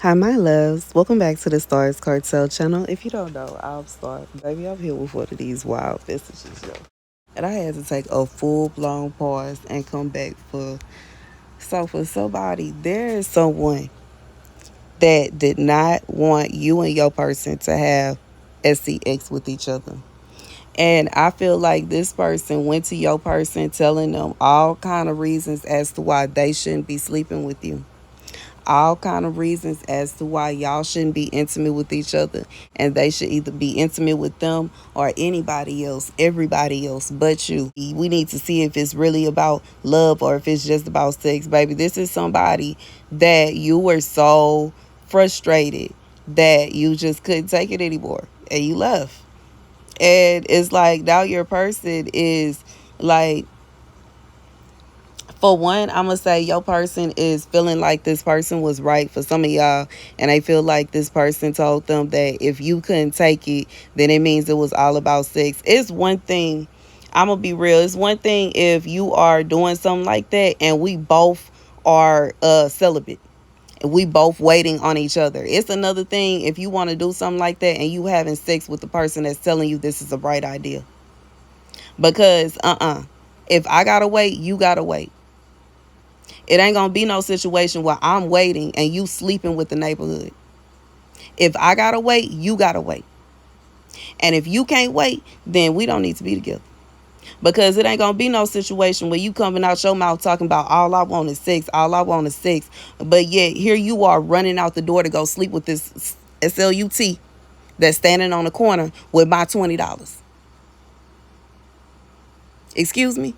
Hi, my loves. Welcome back to the Starscartel channel. If you don't know, I'm Star. Baby, I'm here with one of these wild messages, yo. And I had to take a full-blown pause and come back for... So for somebody, there is someone that did not want you and your person to have SCX with each other. And I feel like this person went to your person telling them all kind of reasons as to why they shouldn't be sleeping with you, all kind of reasons as to why y'all shouldn't be intimate with each other, and they should either be intimate with them or anybody else, everybody else but you. We need to see if it's really about love or if it's just about sex. Baby, this is somebody that you were so frustrated that you just couldn't take it anymore and you left. And it's like now your person is like, for one, I'm going to say your person is feeling like this person was right for some of y'all. And they feel like this person told them that if you couldn't take it, then it means it was all about sex. It's one thing, I'm going to be real. It's one thing if you are doing something like that and we both are celibate. We both waiting on each other. It's another thing if you want to do something like that and you having sex with the person that's telling you this is a right idea. Because, if I got to wait, you got to wait. It ain't gonna be no situation where I'm waiting and you sleeping with the neighborhood. If I gotta wait, you gotta wait. And if you can't wait, then we don't need to be together. Because it ain't gonna be no situation where you coming out your mouth talking about all I want is sex, all I want is sex. But yet here you are running out the door to go sleep with this SLUT that's standing on the corner with my $20. Excuse me?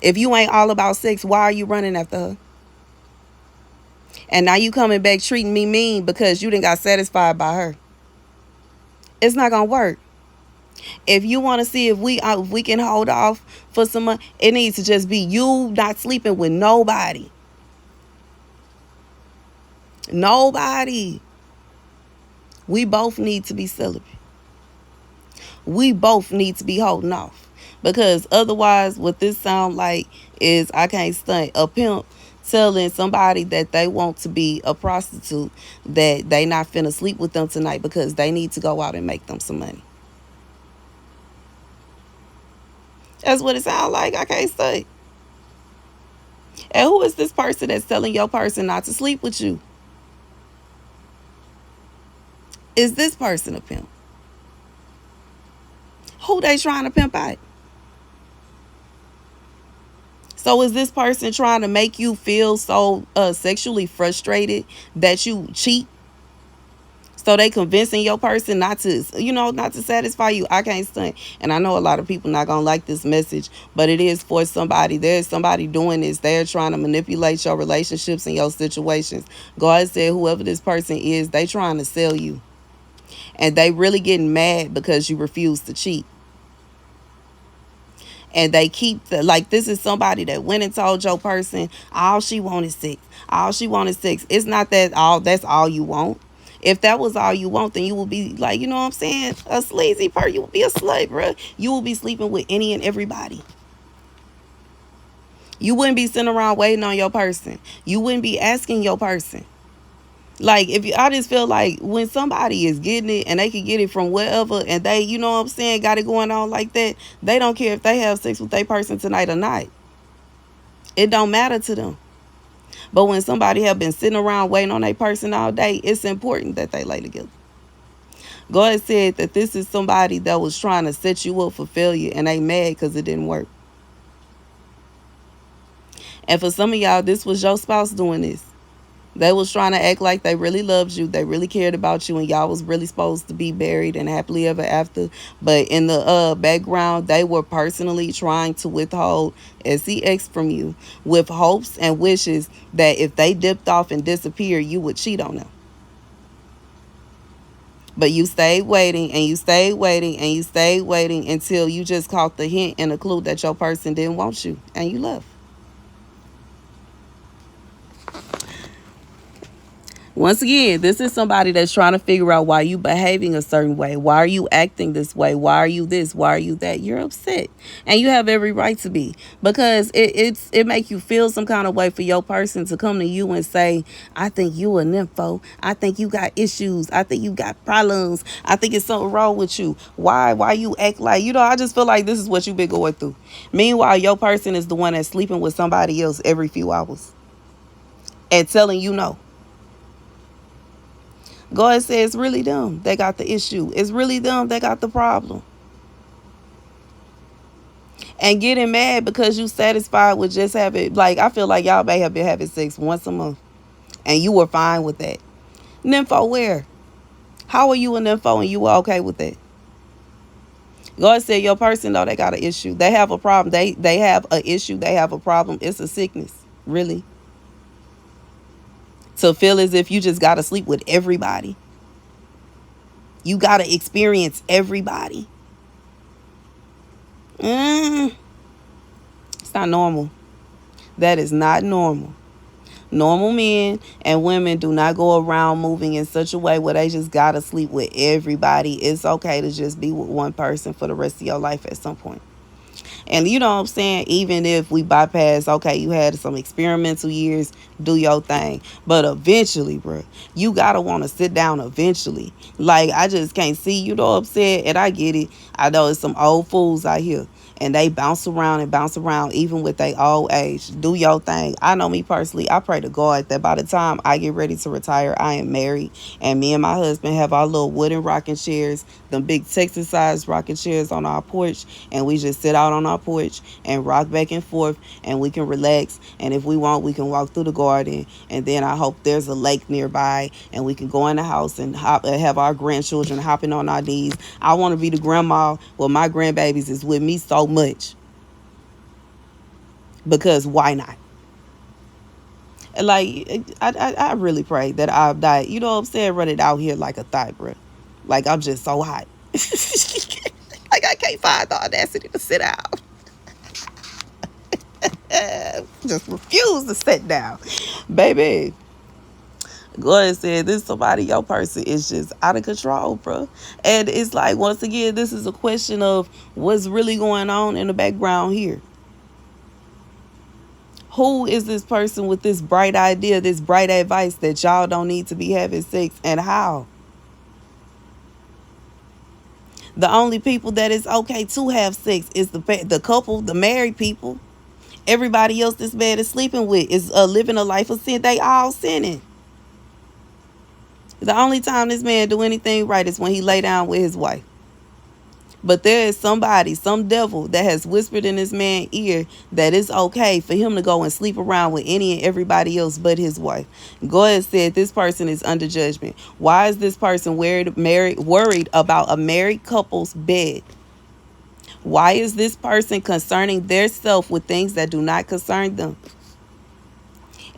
If you ain't all about sex, why are you running after her? And now you coming back treating me mean because you didn't got satisfied by her. It's not gonna work. If you want to see if we can hold off for some money, it needs to just be you not sleeping with nobody. Nobody. We both need to be celibate. We both need to be holding off. Because otherwise, what this sound like is, I can't stunt, a pimp telling somebody that they want to be a prostitute that they not finna sleep with them tonight because they need to go out and make them some money. That's what it sounds like. I can't say. And who is this person that's telling your person not to sleep with you? Is this person a pimp? Who they trying to pimp out? So is this person trying to make you feel so sexually frustrated that you cheat? So they convincing your person not to, not to satisfy you. I can't stunt. And I know a lot of people not going to like this message, but it is for somebody. There's somebody doing this. They're trying to manipulate your relationships and your situations. God said whoever this person is, they trying to sell you. And they really getting mad because you refuse to cheat. And they keep like, this is somebody that went and told your person all she wanted sex. All she wanted sex. It's not that that's all you want. If that was all you want, then you will be like, you know what I'm saying, a sleazy person. You will be a slut, bro. You will be sleeping with any and everybody. You wouldn't be sitting around waiting on your person. You wouldn't be asking your person. Like, I just feel like when somebody is getting it and they can get it from wherever and they, you know what I'm saying, got it going on like that, they don't care if they have sex with their person tonight or not. It don't matter to them. But when somebody have been sitting around waiting on their person all day, it's important that they lay together. God said that this is somebody that was trying to set you up for failure and they mad because it didn't work. And for some of y'all, this was your spouse doing this. They was trying to act like they really loved you. They really cared about you. And y'all was really supposed to be married and happily ever after. But in the background, they were personally trying to withhold SEX from you with hopes and wishes that if they dipped off and disappeared, you would cheat on them. But you stayed waiting and you stayed waiting and you stayed waiting until you just caught the hint and a clue that your person didn't want you and you left. Once again, this is somebody that's trying to figure out why you behaving a certain way. Why are you acting this way? Why are you this? Why are you that? You're upset. And you have every right to be. Because it make you feel some kind of way for your person to come to you and say, I think you a nympho. I think you got issues. I think you got problems. I think it's something wrong with you. Why you act like, I just feel like this is what you've been going through. Meanwhile, your person is the one that's sleeping with somebody else every few hours and telling you no. God says it's really them that got the issue. It's really them that got the problem. And getting mad because you satisfied with just having, like, I feel like y'all may have been having sex once a month and you were fine with that. Nympho where? How are you a nympho and you were okay with that? God said your person, though, they got an issue. They have a problem. They have an issue. They have a problem. It's a sickness, really. To feel as if you just got to sleep with everybody. You got to experience everybody. It's not normal. That is not normal. Normal men and women do not go around moving in such a way where they just got to sleep with everybody. It's okay to just be with one person for the rest of your life at some point. And you know what I'm saying? Even if we bypass, okay, you had some experimental years, do your thing. But eventually, bro, you got to want to sit down eventually. Like, I just can't see, you know what I'm saying? And I get it. I know it's some old fools out here. And they bounce around and bounce around even with their old age. Do your thing. I know me personally, I pray to God that by the time I get ready to retire, I am married. And me and my husband have our little wooden rocking chairs, them big Texas-sized rocking chairs on our porch. And we just sit out on our porch and rock back and forth. And we can relax. And if we want, we can walk through the garden. And then I hope there's a lake nearby. And we can go in the house and have our grandchildren hopping on our knees. I want to be the grandma where my grandbabies is with me so much, because why not? Like, I really pray that I'll die, you know what I'm saying, running out here like a thigh, bro. Like, I'm just so hot. Like, I can't find the audacity to sit down. Just refuse to sit down, baby. God said this somebody, your person is just out of control, bro. And it's like, once again, this is a question of what's really going on in the background here. Who is this person with this bright idea, this bright advice that y'all don't need to be having sex, and how? The only people that it's okay to have sex is the couple, the married people. Everybody else this man is sleeping with is living a life of sin. They all sinning. The only time this man do anything right is when he lay down with his wife. But there is somebody, some devil that has whispered in this man's ear that it's okay for him to go and sleep around with any and everybody else but his wife. God said this person is under judgment. Why is this person worried about a married couple's bed? Why is this person concerning their self with things that do not concern them?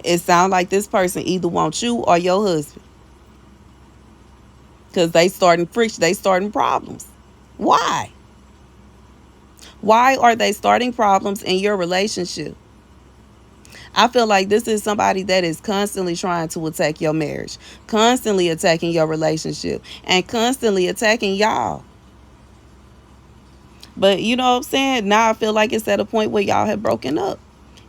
It sounds like this person either wants you or your husband. Because they starting friction, they starting problems. Why? Why are they starting problems in your relationship? I feel like this is somebody that is constantly trying to attack your marriage, constantly attacking your relationship, and constantly attacking y'all. But you know what I'm saying? Now I feel like it's at a point where y'all have broken up.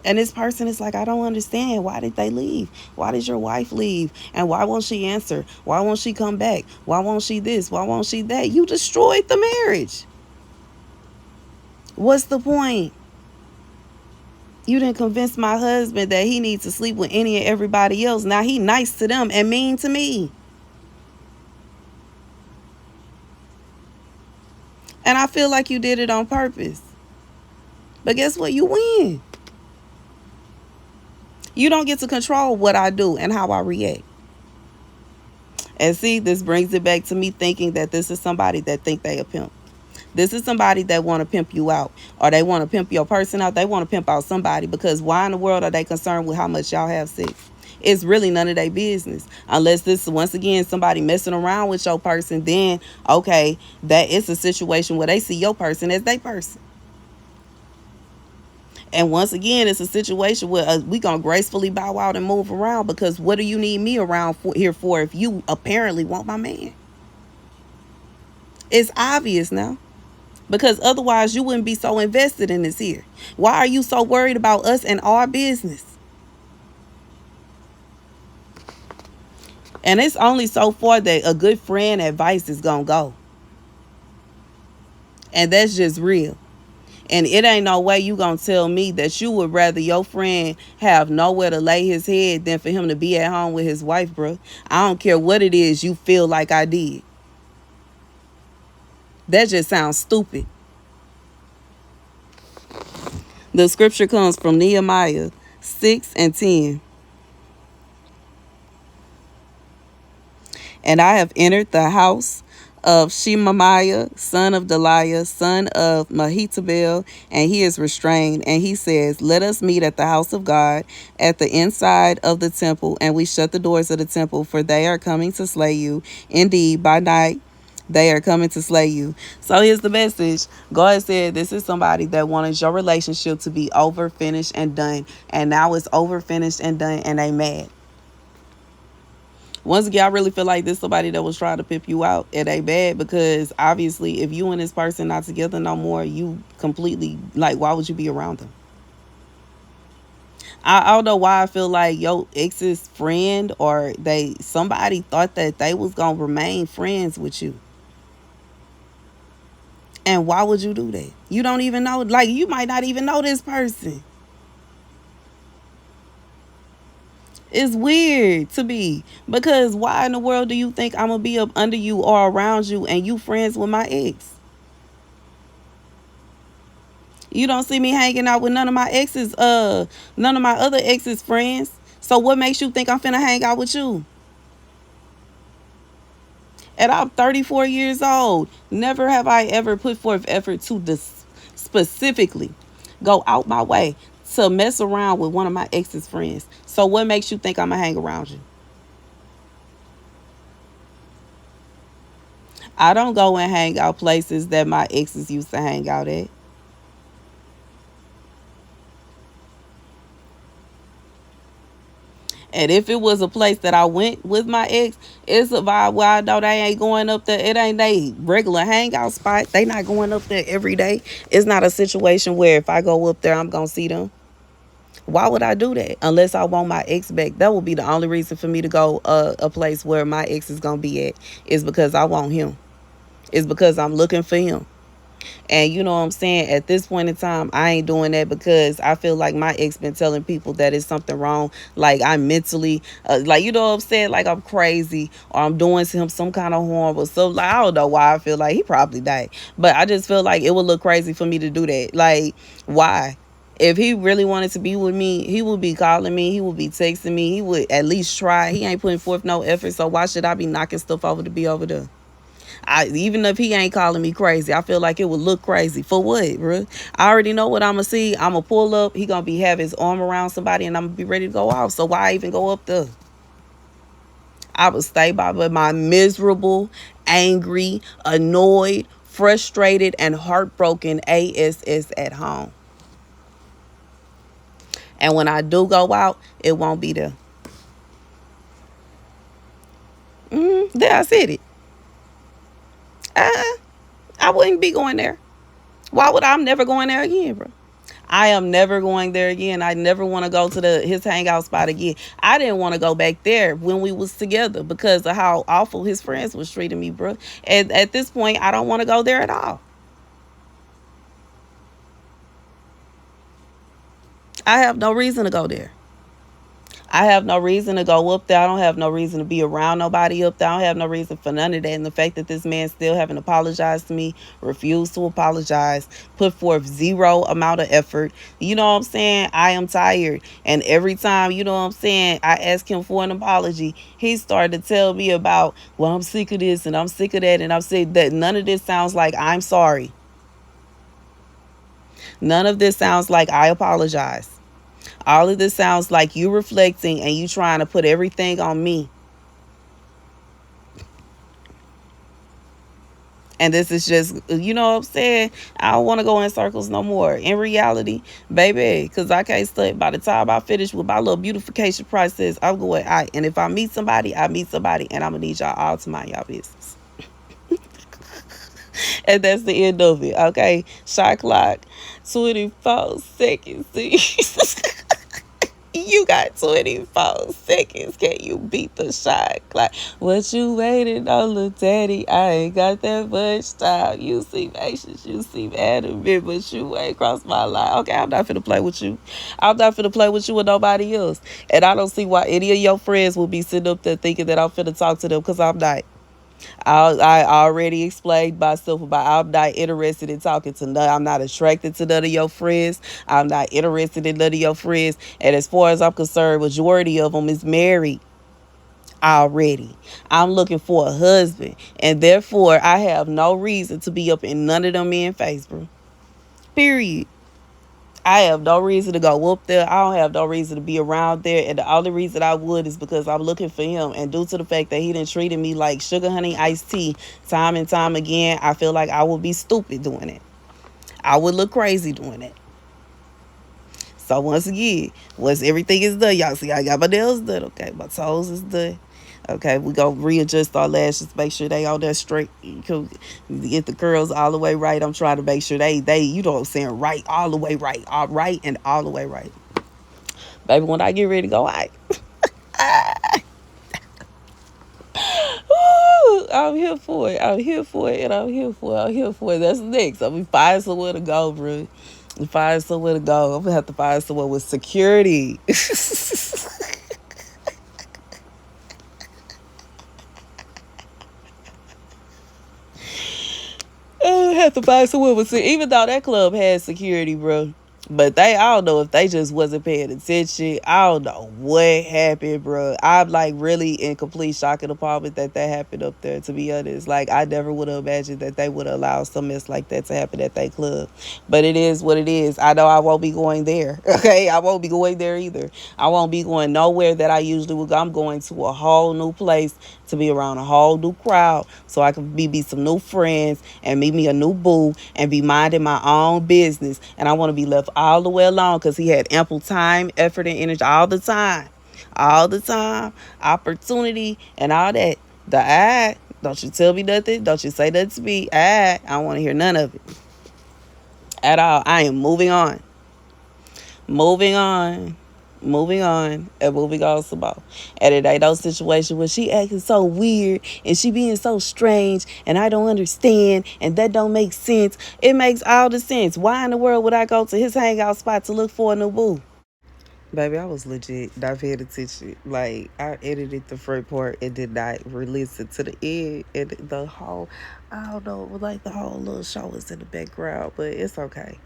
And this person is like, I don't understand. Why did they leave? Why did your wife leave? And why won't she answer? Why won't she come back? Why won't she this? Why won't she that? You destroyed the marriage. What's the point? You didn't convince my husband that he needs to sleep with any and everybody else. Now he nice to them and mean to me. And I feel like you did it on purpose. But guess what? You win. You don't get to control what I do and how I react. And see, this brings it back to me thinking that this is somebody that think they a pimp. This is somebody that want to pimp you out, or they want to pimp your person out. They want to pimp out somebody, because why in the world are they concerned with how much y'all have sex? It's really none of their business. Unless this, once again, somebody messing around with your person, then, okay, that is a situation where they see your person as their person. And once again, it's a situation where we gonna gracefully bow out and move around, because what do you need me around here for if you apparently want my man? It's obvious now, because otherwise you wouldn't be so invested in this here. Why are you so worried about us and our business? And it's only so far that a good friend advice is gonna go, and that's just real. And it ain't no way you gonna tell me that you would rather your friend have nowhere to lay his head than for him to be at home with his wife, bro. I don't care what it is you feel like I did. That just sounds stupid. The scripture comes from Nehemiah 6:10. And I have entered the house of Shemaiah, son of Deliah, son of Mehetabel, and he is restrained. And he says, let us meet at the house of God at the inside of the temple, and we shut the doors of the temple, for they are coming to slay you. Indeed, by night they are coming to slay you. So here's the message. God said this is somebody that wanted your relationship to be over, finished, and done. And now it's over, finished, and done, and they mad. Once again, I really feel like this somebody that was trying to pimp you out. It ain't bad, because obviously if you and this person not together no more, you completely, like, why would you be around them? I don't know why I feel like your ex's friend or somebody thought that they was gonna remain friends with you. And why would you do that? You don't even know, like, you might not even know this person. It's weird to me, because why in the world do you think I'm gonna be up under you or around you and you friends with my ex? You don't see me hanging out with none of my none of my other exes' friends. So what makes you think I'm finna hang out with you? And I'm 34 years old. Never have I ever put forth effort to specifically go out my way to mess around with one of my ex's friends. So what makes you think I'm gonna hang around you? I don't go and hang out places that my exes used to hang out at. And if it was a place that I went with my ex, it's a vibe where I know they ain't going up there. It ain't they regular hangout spot. They not going up there every day. It's not a situation where if I go up there, I'm going to see them. Why would I do that? Unless I want my ex back. That would be the only reason for me to go a place where my ex is going to be at, is because I want him. It's because I'm looking for him. And you know what I'm saying? At this point in time, I ain't doing that, because I feel like my ex been telling people that it's something wrong. Like I'm mentally, like, you know what I'm saying? Like I'm crazy, or I'm doing to him some kind of harm. Or so, like, I don't know why I feel like he probably died. But I just feel like it would look crazy for me to do that. Like, why? If he really wanted to be with me, he would be calling me. He would be texting me. He would at least try. He ain't putting forth no effort. So why should I be knocking stuff over to be over there? Even if he ain't calling me crazy, I feel like it would look crazy. For what, bro? I already know what I'm going to see. I'm going to pull up. He going to have his arm around somebody, and I'm going to be ready to go off. So why even go up there? I would stay by my miserable, angry, annoyed, frustrated, and heartbroken ass at home. And when I do go out, it won't be there. There, I said it. I wouldn't be going there. Why would I'm never going there again, bro? I am never going there again. I never want to go to his hangout spot again. I didn't want to go back there when we was together because of how awful his friends was treating me, bro. And at this point, I don't want to go there at all. I have no reason to go there. I have no reason to go up there. I don't have no reason to be around nobody up there. I don't have no reason for none of that. And the fact that this man still haven't apologized to me, refused to apologize, put forth zero amount of effort. You know what I'm saying? I am tired. And every time, you know what I'm saying, I ask him for an apology, he started to tell me about, well, I'm sick of this and I'm sick of that. And I'm sick that none of this sounds like I'm sorry. None of this sounds like I apologize. All of this sounds like you reflecting and you trying to put everything on me. And this is just, you know what I'm saying? I don't want to go in circles no more. In reality, baby, because I can't stay. By the time I finish with my little beautification process, I'm going, all right. And if I meet somebody, I meet somebody. And I'm going to need y'all all to mind y'all business. And that's the end of it, okay? Shot clock, 24 seconds. You got 24 seconds. Can you beat the shot clock? What you waiting on, little daddy? I ain't got that much time. You seem anxious, you seem adamant, but you ain't crossed my line. Okay, I'm not finna play with you. I'm not finna play with you and nobody else. And I don't see why any of your friends will be sitting up there thinking that I'm finna talk to them, because I'm not. I already explained myself about I'm not interested in talking to none. I'm not attracted to none of your friends. I'm not interested in none of your friends. And as far as I'm concerned, majority of them is married already. I'm looking for a husband. And therefore, I have no reason to be up in none of them men's face, bro. Period. I have no reason to go up there. I don't have no reason to be around there. And the only reason I would is because I'm looking for him. And due to the fact that he done treated me like sugar honey iced tea time and time again, I feel like I would be stupid doing it. I would look crazy doing it. So once again, once everything is done, y'all see I got my nails done. Okay, my toes is done. Okay, we gonna readjust our lashes, make sure they all there straight. Get the curls all the way right. I'm trying to make sure they you know what I'm saying, right, all the way right, all right, and all the way right. Baby, when I get ready to go, I'm here for it. I'm here for it, and I'm here for it. I'm here for it. That's next. I'm gonna find somewhere to go, bro. Find somewhere to go. I'm gonna have to find somewhere with security. I have to find somewhere with security. Even though that club had security, bro. But I don't know if they just wasn't paying attention. I don't know what happened, bro. I'm like really in complete shock and appallment that happened up there, to be honest. Like, I never would have imagined that they would allow some mess like that to happen at that club. But it is what it is. I know I won't be going there. Okay, I won't be going there either. I won't be going nowhere that I usually would go. I'm going to a whole new place to be around a whole new crowd so I can be some new friends and meet me a new boo and be minding my own business. And I want to be left all the way alone because he had ample time, effort, and energy all the time. All the time, opportunity, and all that. The don't you tell me nothing. Don't you say nothing to me. I don't want to hear none of it at all. I am moving on. Moving on. Moving on and moving on some more. And it ain't no situation where she acting so weird and she being so strange and I don't understand and that don't make sense. It makes all the sense. Why in the world would I go to his hangout spot to look for a new boo? Baby, I was legit not paying attention. Like, I edited the first part and did not release it to the end. And the whole, I don't know, like the whole little show was in the background, but it's okay.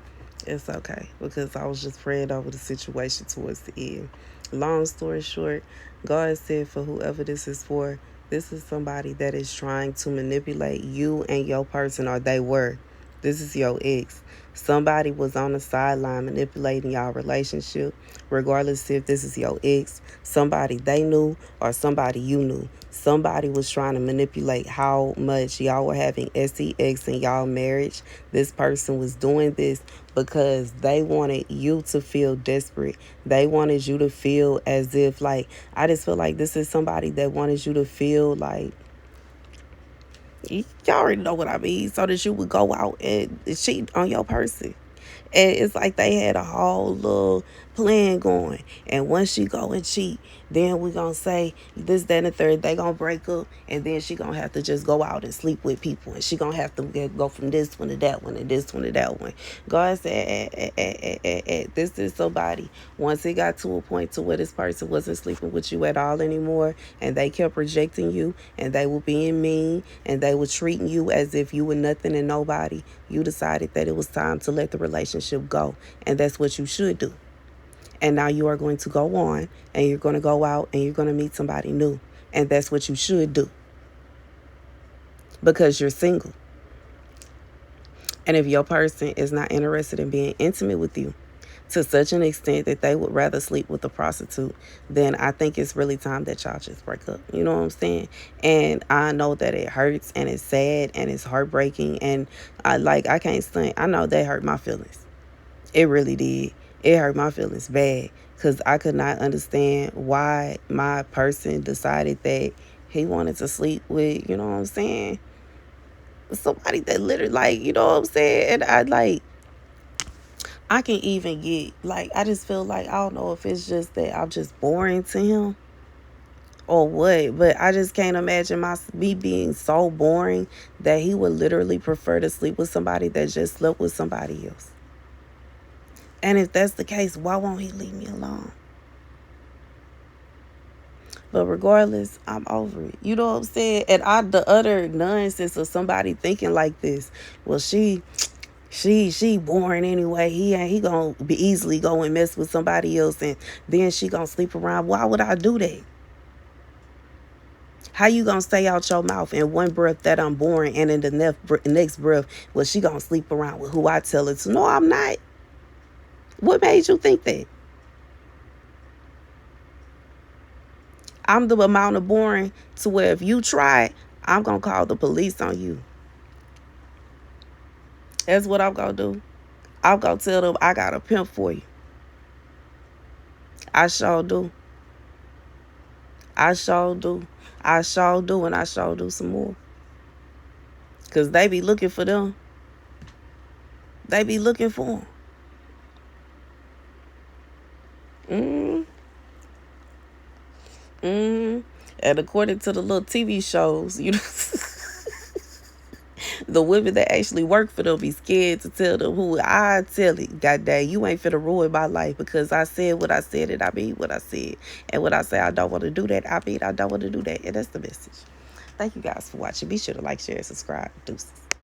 It's okay because I was just praying over the situation towards the end. Long story short, God said for whoever this is for, this is somebody that is trying to manipulate you and your person, or they were. This is your ex. Somebody was on the sideline manipulating y'all relationship, regardless if this is your ex, somebody they knew, or somebody you knew. Somebody was trying to manipulate how much y'all were having sex in y'all marriage. This person was doing this because they wanted you to feel desperate. They wanted you to feel as if, like, I just feel like this is somebody that wanted you to feel like, y'all already know what I mean, so that you would go out and cheat on your person. And it's like they had a whole little plan going. And once she go and cheat, then we gonna say this, that, and the third. They gonna break up, and then she gonna have to just go out and sleep with people, and she gonna have to go from this one to that one, and this one to that one. God said, this is somebody. Once it got to a point to where this person wasn't sleeping with you at all anymore, and they kept rejecting you, and they were being mean, and they were treating you as if you were nothing and nobody, you decided that it was time to let the relationship go, and that's what you should do. And now you are going to go on and you're going to go out and you're going to meet somebody new. And that's what you should do because you're single. And if your person is not interested in being intimate with you, to such an extent that they would rather sleep with a prostitute, then I think it's really time that y'all just break up. You know what I'm saying? And I know that it hurts and it's sad and it's heartbreaking, and I can't stunt. I know that hurt my feelings. It really did. It hurt my feelings bad because I could not understand why my person decided that he wanted to sleep with, you know what I'm saying, somebody that literally, like, you know what I'm saying? And I can even get, like, I just feel like, I don't know if it's just that I'm just boring to him or what, but I just can't imagine me being so boring that he would literally prefer to sleep with somebody that just slept with somebody else. And if that's the case, why won't he leave me alone? But regardless, I'm over it. You know what I'm saying? And the utter nonsense of somebody thinking like this. Well, she boring anyway. He gonna be easily go and mess with somebody else, and then she gonna sleep around. Why would I do that? How you gonna say out your mouth in one breath that I'm boring, and in the next breath, well, she gonna sleep around with who I tell her to? No, I'm not. What made you think that? I'm the amount of boring to where if you try it, I'm gonna call the police on you. That's what I'm gonna do. I'm gonna tell them I got a pimp for you. I sure do. I sure do. I sure do, and I sure do some more. Cause they be looking for them. They be looking for them. And according to the little TV shows, you know, the women that actually work for them be scared to tell them who. I tell it, God dang, you ain't finna ruin my life because I said what I said and I mean what I said. And when I say I don't want to do that, I mean I don't want to do that. And that's the message. Thank you guys for watching. Be sure to like, share, and subscribe. Deuces.